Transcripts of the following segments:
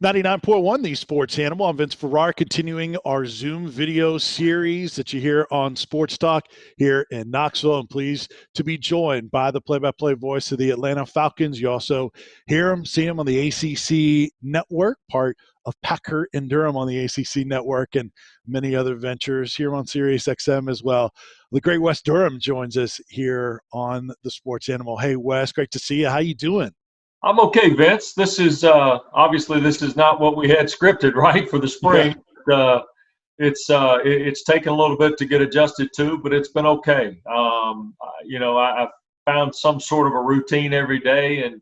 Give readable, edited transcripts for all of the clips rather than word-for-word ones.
99.1 The Sports Animal. I'm Vince Ferrara, continuing our Zoom video series that you hear on Sports Talk here in Knoxville. I'm pleased to be joined by the play-by-play voice of the Atlanta Falcons. You also hear him, see him on the ACC Network, part of Packer and Durham on the ACC Network, and many other ventures here on Sirius XM as well. The great Wes Durham joins us here on the Sports Animal. Hey, Wes, great to see you. How you doing? I'm okay, Vince. This is obviously this is not what we had scripted, right, for the spring. Yeah. It's taken a little bit to get adjusted to, but it's been okay. I've found some sort of a routine every day, and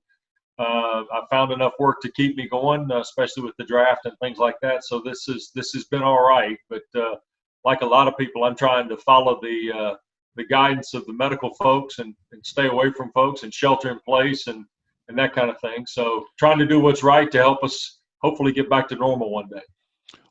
I found enough work to keep me going, especially with the draft and things like that. So this has been all right. But like a lot of people, I'm trying to follow the guidance of the medical folks and stay away from folks and shelter in place and that kind of thing. So trying to do what's right to help us hopefully get back to normal one day.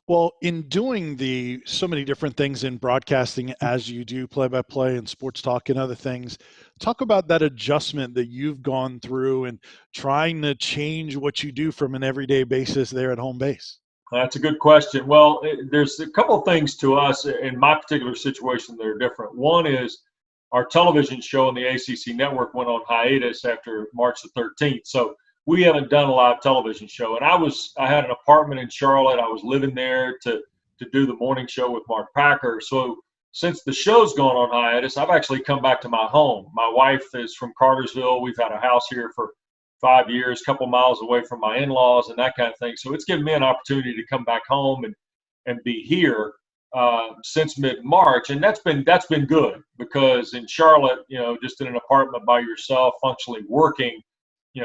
Well, in doing so many different things in broadcasting as you do play-by-play and sports talk and other things, talk about that adjustment that you've gone through and trying to change what you do from an everyday basis there at home base. That's a good question. Well, there's a couple of things to us in my particular situation that are different. One is our television show on the ACC Network went on hiatus after March the 13th. So we haven't done a live television show. And I had an apartment in Charlotte. I was living there to do the morning show with Mark Packer. So since the show's gone on hiatus, I've actually come back to my home. My wife is from Cartersville. We've had a house here for 5 years, a couple miles away from my in-laws and that kind of thing. So it's given me an opportunity to come back home and be here since mid-March, and that's been good because in Charlotte, just in an apartment by yourself, functionally working,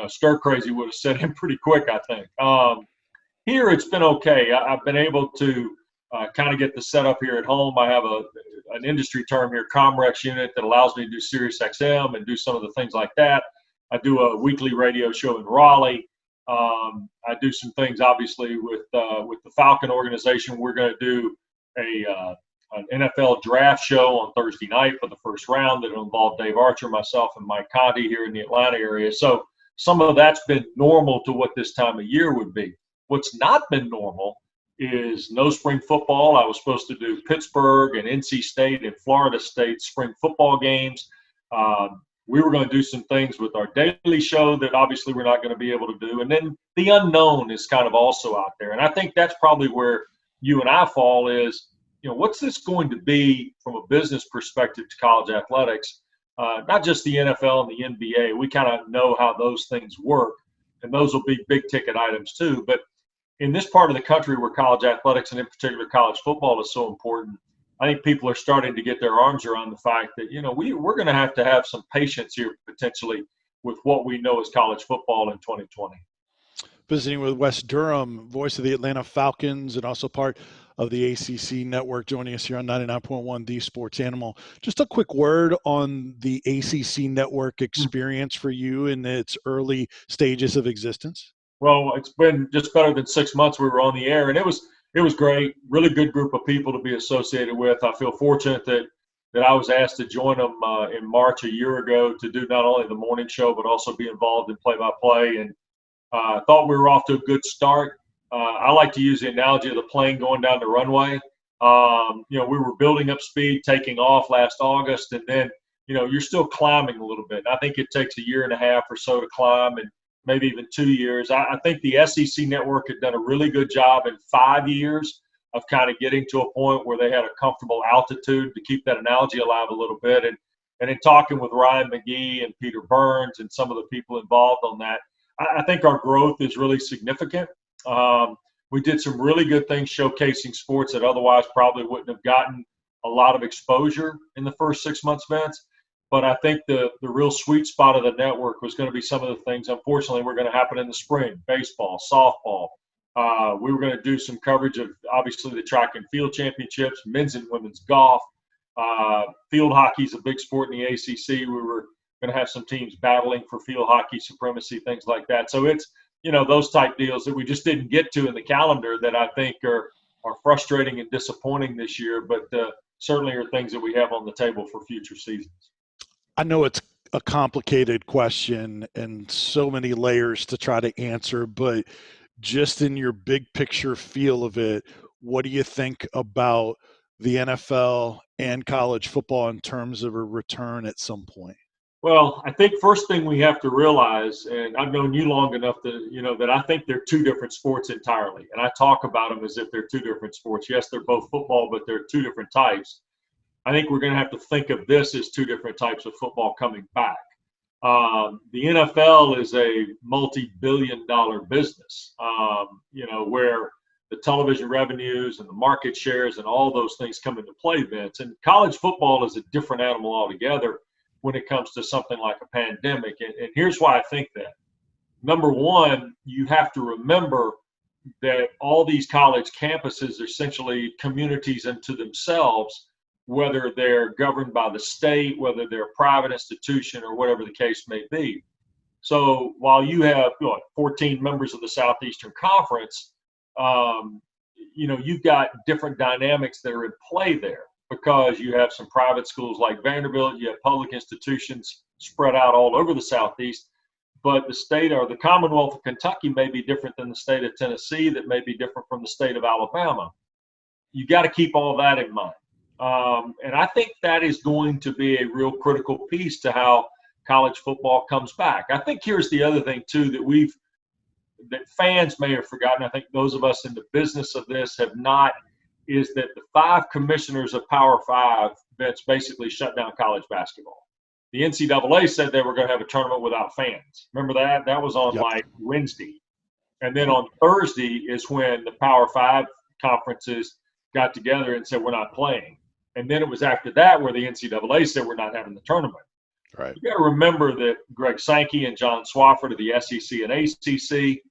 stir crazy would have set in pretty quick, I think. Here it's been okay. I've been able to kind of get the setup here at home. I have an industry term here, Comrex unit, that allows me to do Sirius XM and do some of the things like that. I do a weekly radio show in Raleigh. I do some things obviously with the Falcon organization. We're going to do an NFL draft show on Thursday night for the first round that'll involve Dave Archer, myself, and Mike Conti here in the Atlanta area. So some of that's been normal to what this time of year would be. What's not been normal is no spring football. I was supposed to do Pittsburgh and NC State and Florida State spring football games. We were going to do some things with our daily show that obviously we're not going to be able to do. And then the unknown is kind of also out there. And I think that's probably where you and I fall is, what's this going to be from a business perspective to college athletics? Not just the NFL and the NBA. We kind of know how those things work, and those will be big ticket items too. But in this part of the country where college athletics and in particular college football is so important, I think people are starting to get their arms around the fact that, we're going to have some patience here potentially with what we know as college football in 2020. Visiting with Wes Durham, voice of the Atlanta Falcons and also part of the ACC Network, joining us here on 99.1 The Sports Animal. Just a quick word on the ACC Network experience for you in its early stages of existence. Well, it's been just better than 6 months we were on the air, and it was great. Really good group of people to be associated with. I feel fortunate that I was asked to join them in March a year ago to do not only the morning show but also be involved in play-by-play. And I thought we were off to a good start. I like to use the analogy of the plane going down the runway. We were building up speed, taking off last August, and then, you're still climbing a little bit. I think it takes a year and a half or so to climb, and maybe even 2 years. I think the SEC Network had done a really good job in 5 years of kind of getting to a point where they had a comfortable altitude, to keep that analogy alive a little bit. And in talking with Ryan McGee and Peter Burns and some of the people involved on that, I think our growth is really significant. We did some really good things showcasing sports that otherwise probably wouldn't have gotten a lot of exposure in the first 6 months, Vince. But I think the real sweet spot of the network was going to be some of the things, unfortunately, were going to happen in the spring: baseball, softball. We were going to do some coverage of, obviously, the track and field championships, men's and women's golf. Field hockey is a big sport in the ACC. We were going to have some teams battling for field hockey supremacy, things like that. So it's, those type deals that we just didn't get to in the calendar that I think are frustrating and disappointing this year, but certainly are things that we have on the table for future seasons. I know it's a complicated question and so many layers to try to answer, but just in your big picture feel of it, what do you think about the NFL and college football in terms of a return at some point? Well, I think first thing we have to realize, and I've known you long enough to, that I think they're two different sports entirely. And I talk about them as if they're two different sports. Yes, they're both football, but they're two different types. I think we're going to have to think of this as two different types of football coming back. The NFL is a multi-billion-dollar business, where the television revenues and the market shares and all those things come into play, Vince. And college football is a different animal altogether when it comes to something like a pandemic. And here's why I think that. Number one, you have to remember that all these college campuses are essentially communities unto themselves, whether they're governed by the state, whether they're a private institution, or whatever the case may be. So while you have 14 members of the Southeastern Conference, you've got different dynamics that are in play there, because you have some private schools like Vanderbilt, you have public institutions spread out all over the Southeast, but the state or the Commonwealth of Kentucky may be different than the state of Tennessee, that may be different from the state of Alabama. You got to keep all that in mind. And I think that is going to be a real critical piece to how college football comes back. I think here's the other thing too that fans may have forgotten. I think those of us in the business of this have not, is that the 5 commissioners of Power 5 that's basically shut down college basketball. The NCAA said they were going to have a tournament without fans. Remember that? That was on like Wednesday. And then on Thursday is when the Power 5 conferences got together and said, we're not playing. And then it was after that where the NCAA said, we're not having the tournament. Right. You got to remember that Greg Sankey and John Swofford of the SEC and ACC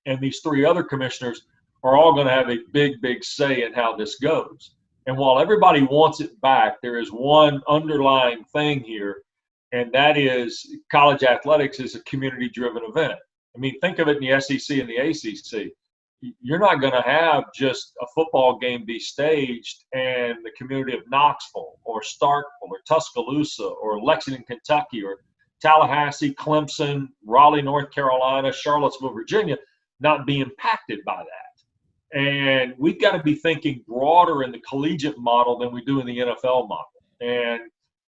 and these 3 other commissioners are all going to have a big, big say in how this goes. And while everybody wants it back, there is one underlying thing here, and that is college athletics is a community-driven event. I mean, think of it in the SEC and the ACC. You're not going to have just a football game be staged and the community of Knoxville or Starkville or Tuscaloosa or Lexington, Kentucky, or Tallahassee, Clemson, Raleigh, North Carolina, Charlottesville, Virginia not be impacted by that. And we've got to be thinking broader in the collegiate model than we do in the NFL model. And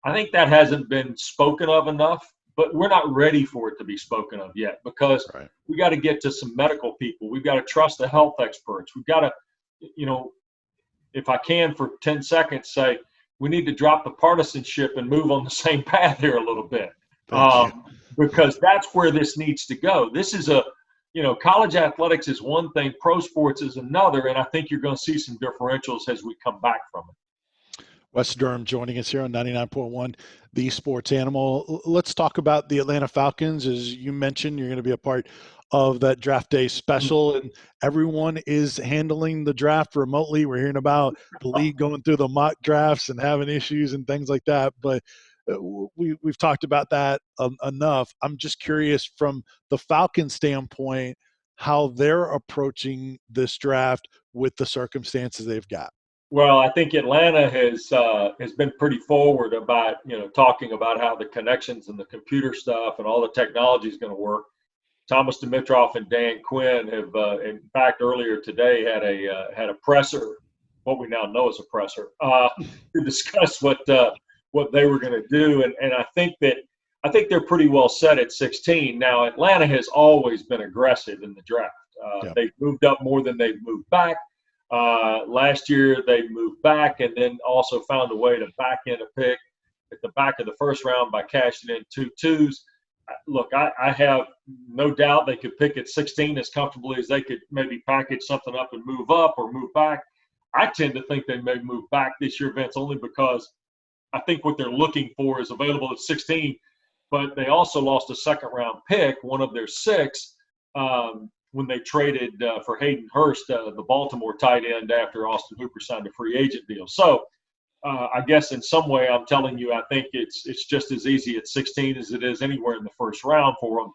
I think that hasn't been spoken of enough, but we're not ready for it to be spoken of yet, because we got to get to some medical people. We've got to trust the health experts. We've got to, if I can for 10 seconds, say we need to drop the partisanship and move on the same path here a little bit, because that's where this needs to go. This is college athletics is one thing, pro sports is another, and I think you're going to see some differentials as we come back from it. Wes Durham joining us here on 99.1, The Sports Animal. Let's talk about the Atlanta Falcons. As you mentioned, you're going to be a part of that draft day special, and everyone is handling the draft remotely. We're hearing about the league going through the mock drafts and having issues and things like that, but we've talked about that enough. I'm just curious from the Falcons standpoint, how they're approaching this draft with the circumstances they've got. Well, I think Atlanta has been pretty forward about talking about how the connections and the computer stuff and all the technology is going to work. Thomas Dimitroff and Dan Quinn have, in fact, earlier today had a presser, what we now know as a presser, to discuss what they were going to do, and I think they're pretty well set at 16. Now, Atlanta has always been aggressive in the draft. They've moved up more than they've moved back. Last year they moved back and then also found a way to back in a pick at the back of the first round by cashing in 2 twos. Look, I have no doubt they could pick at 16 as comfortably as they could maybe package something up and move up or move back. I tend to think they may move back this year, Vince, only because I think what they're looking for is available at 16, but they also lost a second-round pick, one of their 6, when they traded for Hayden Hurst, the Baltimore tight end, after Austin Hooper signed a free agent deal. So I guess in some way I'm telling you I think it's just as easy at 16 as it is anywhere in the first round for them.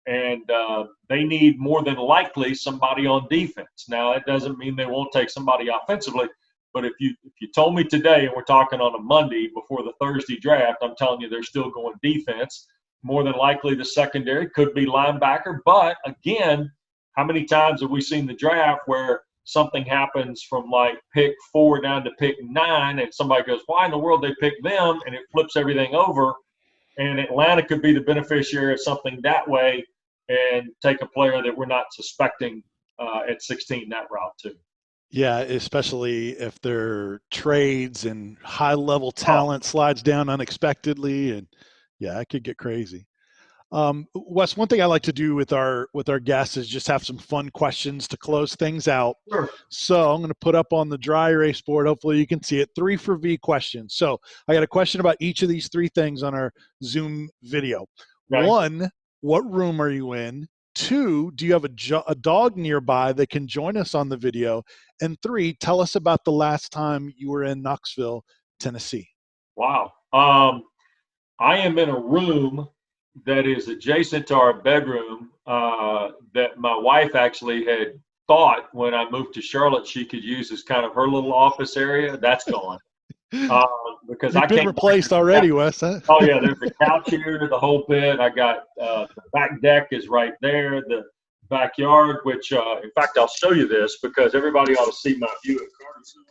And they need more than likely somebody on defense. Now, it doesn't mean they won't take somebody offensively, but if you told me today, and we're talking on a Monday before the Thursday draft, I'm telling you they're still going defense. More than likely the secondary could be linebacker. But, again, how many times have we seen the draft where something happens from like pick 4 down to pick 9, and somebody goes, why in the world they picked them, and it flips everything over, and Atlanta could be the beneficiary of something that way and take a player that we're not suspecting at 16 that route too. Yeah, especially if their trades and high level Oh, talent slides down unexpectedly, and yeah, it could get crazy. Wes, one thing I like to do with our guests is just have some fun questions to close things out. sure. So I'm going to put up on the dry erase board. Hopefully you can see it. 3 for V questions. So I got a question about each of these 3 things on our Zoom video. Okay. 1, what room are you in? 2, do you have a dog nearby that can join us on the video? And 3, tell us about the last time you were in Knoxville, Tennessee. Wow. I am in a room that is adjacent to our bedroom that my wife actually had thought when I moved to Charlotte she could use as kind of her little office area. That's gone. Because You've I been came replaced already, Wes. Huh? Oh yeah, there's a couch here, the whole bit. I got the back deck is right there, the backyard, which in fact I'll show you this because everybody ought to see my view of Cartersville.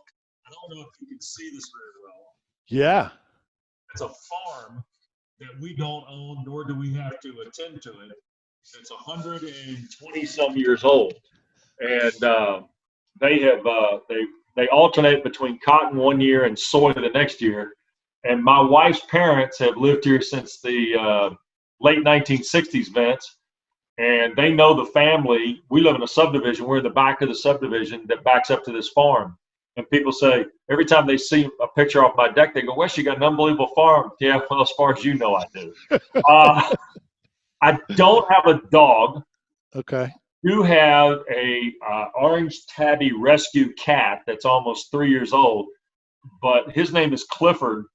I don't know if you can see this very well. Yeah. It's a farm that we don't own, nor do we have to attend to it. It's 120 some years old, and they have they alternate between cotton one year and soy the next year. And my wife's parents have lived here since the late 1960s, Vince, and they know the family. We live in a subdivision. We're in the back of the subdivision that backs up to this farm. And people say, every time they see a picture off my deck, they go, Wes, you got an unbelievable farm. Yeah, well, as far as you know, I do. I don't have a dog. Okay. Do have a orange tabby rescue cat that's almost 3 years old, but his name is Clifford,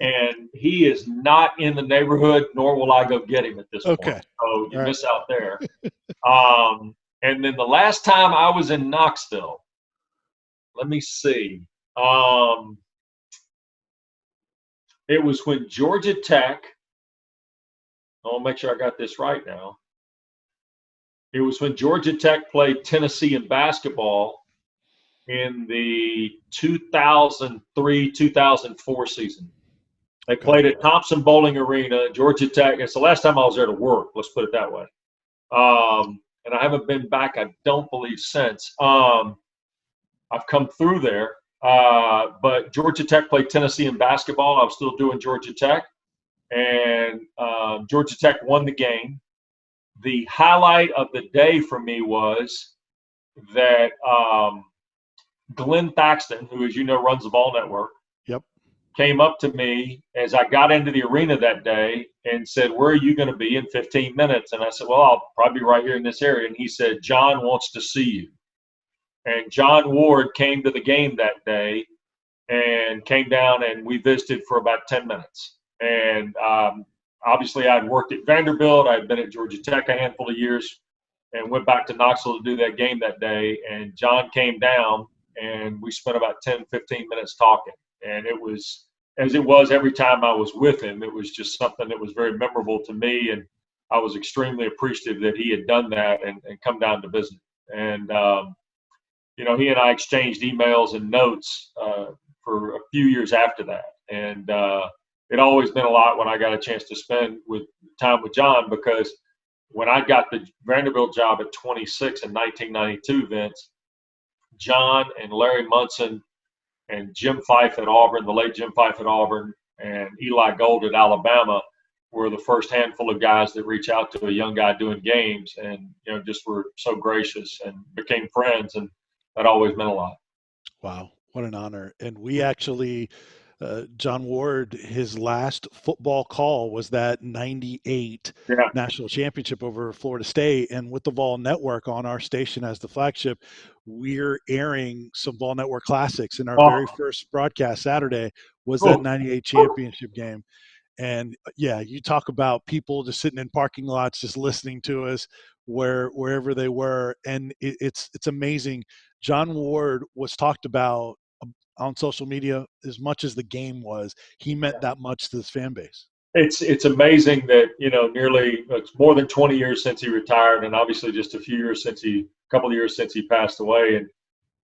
and he is not in the neighborhood, nor will I go get him at this point. So you miss out there. And then the last time I was in Knoxville, let me see. It was when Georgia Tech, I'll make sure I got this right now. It was when Georgia Tech played Tennessee in basketball in the 2003-2004 season. They played at Thompson Bowling Arena, Georgia Tech. It's the last time I was there to work, let's put it that way. And I haven't been back, I don't believe, since. I've come through there. But Georgia Tech played Tennessee in basketball. I was still doing Georgia Tech. And Georgia Tech won the game. The highlight of the day for me was that Glenn Thaxton, who, as you know, runs the Ball Network, came up to me as I got into the arena that day and said, where are you going to be in 15 minutes? And I said, well, I'll probably be right here in this area. And he said, John wants to see you. And John Ward came to the game that day and came down, and we visited for about 10 minutes. And obviously I'd worked at Vanderbilt. I'd been at Georgia Tech a handful of years and went back to Knoxville to do that game that day. And John came down, and we spent about 10, 15 minutes talking. And it was, as it was every time I was with him, it was just something that was very memorable to me. And I was extremely appreciative that he had done that and come down to visit. And, you know, he and I exchanged emails and notes for a few years after that. And it always meant a lot when I got a chance to spend time with John, because when I got the Vanderbilt job at 26 in 1992, Vince, John and Larry Munson and Jim Fife at Auburn, the late Jim Fife at Auburn, and Eli Gold at Alabama were the first handful of guys that reached out to a young guy doing games, and, you know, just were so gracious and became friends, and that always meant a lot. Wow, what an honor. And we actually, John Ward, his last football call was that 98 national championship over Florida State. And with the Vol Network on our station as the flagship, we're airing some Vol Network classics. And our very first broadcast Saturday was that 98 championship game. And yeah, you talk about people just sitting in parking lots, just listening to us wherever they were. And it's amazing. John Ward was talked about on social media as much as the game was. He meant that much to this fan base. It's amazing that, nearly it's more than 20 years since he retired, and obviously just a couple of years since he passed away. And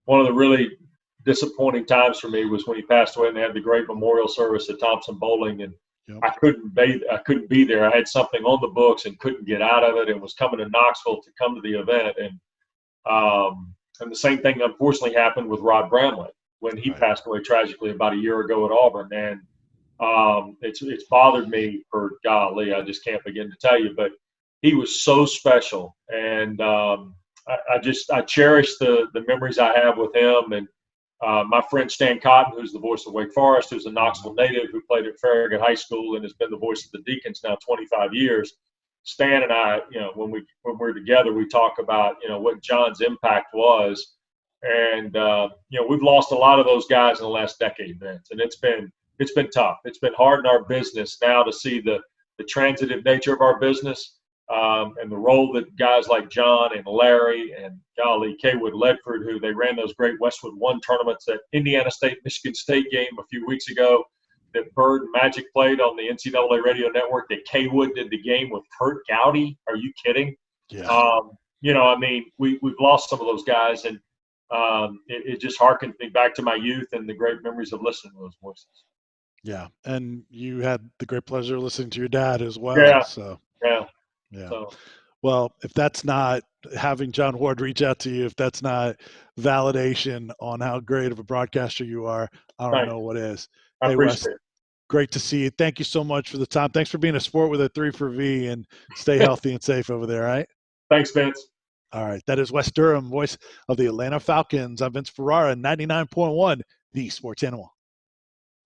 one of the really disappointing times for me was when he passed away and they had the great memorial service at Thompson Bowling, and Yep. I couldn't be there. I had something on the books and couldn't get out of it, and was coming to Knoxville to come to the event. And the same thing unfortunately happened with Rod Bramlett when he passed away tragically about a year ago at Auburn. And it's bothered me for golly, I just can't begin to tell you. But he was so special, and I cherish the memories I have with him. And my friend Stan Cotton, who's the voice of Wake Forest, who's a Knoxville native who played at Farragut High School and has been the voice of the Deacons now 25 years. Stan and I, when we're together, we talk about what John's impact was, and we've lost a lot of those guys in the last decade, Vince, and it's been tough. It's been hard in our business now to see the transitive nature of our business, and the role that guys like John and Larry and golly, Kaywood Ledford, who they ran those great Westwood One tournaments at Indiana State, Michigan State game a few weeks ago, that Bird and Magic played on the NCAA radio network, that Kaywood did the game with Kurt Gowdy. Are you kidding? Yeah. We've lost some of those guys, and it just harkens me back to my youth and the great memories of listening to those voices. Yeah. And you had the great pleasure of listening to your dad as well. Yeah. So, yeah. So. Well, if that's not having John Ward reach out to you, if that's not validation on how great of a broadcaster you are, I don't know what is. I appreciate it. Great to see you. Thank you so much for the time. Thanks for being a sport with a 3 for V, and stay healthy and safe over there. All right. Thanks, Vince. All right. That is Wes Durham, voice of the Atlanta Falcons. I'm Vince Ferrara, 99.1, the Sports Animal.